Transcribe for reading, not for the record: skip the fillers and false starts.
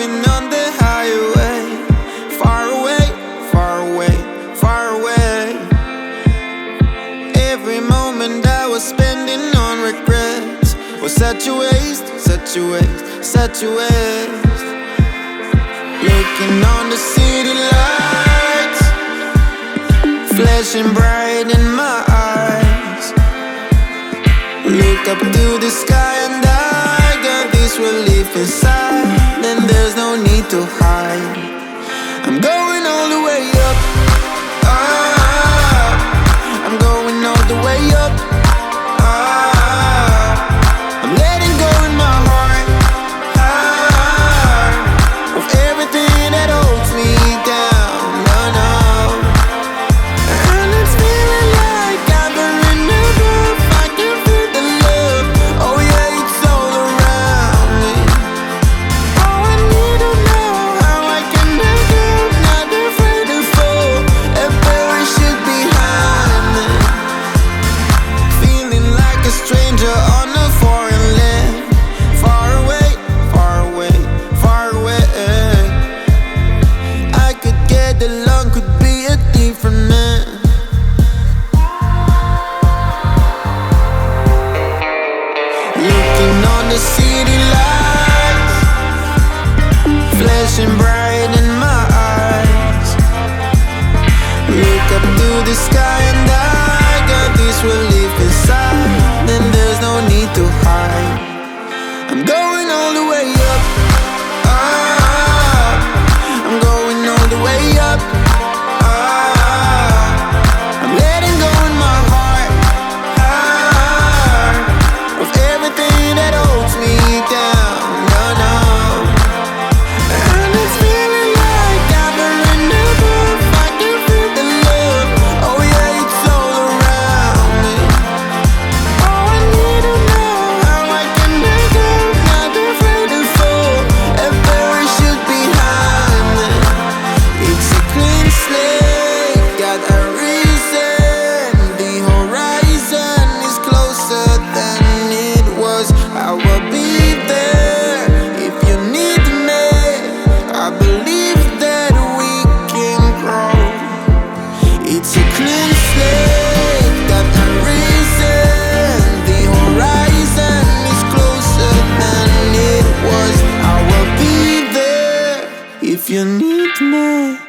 rolling on the highway. Far away, far away, far away. Every moment I was spending on regrets was such a waste, such a waste, such a waste. Looking on the city lights, flashing bright in my eyes. Look up to the sky and I got this relief inside. Then there's no need to hide. I'm going all the way up. Ah, I'm going all the way up. Ah, I'm letting go in my heart. Ah, of everything that holds me down. No, no. And it's feeling like I'm burning above. I can feel the love. Oh yeah, it's all around me. Oh, I need to know how I can let go. Not afraid to fall and parachute behind me. Feeling like a stranger on a foreign land. Far away, far away, far away. I could get along, could be a different man. Looking on the city lights, flashing bright in my eyes. Look up to the sky and I got this relief inside. Then there's no need to hide. I'm going all the way up. Ah, I'm going all the way up. Ah, I'm letting go in my heart. Ah, of everything that holds me down. No, no. And it's feeling like I'm burning above. I can feel the love. Oh yeah, it's all around me. Oh, I need to know how I can let go. Not afraid to fall and parachute behind me. It's a clean slate, got a reason. The horizon is closer than it was. I will be there if you need me. I believe that we can grow. It's a clean slate, got a reason. The horizon is closer than it was. I will be there if you need me.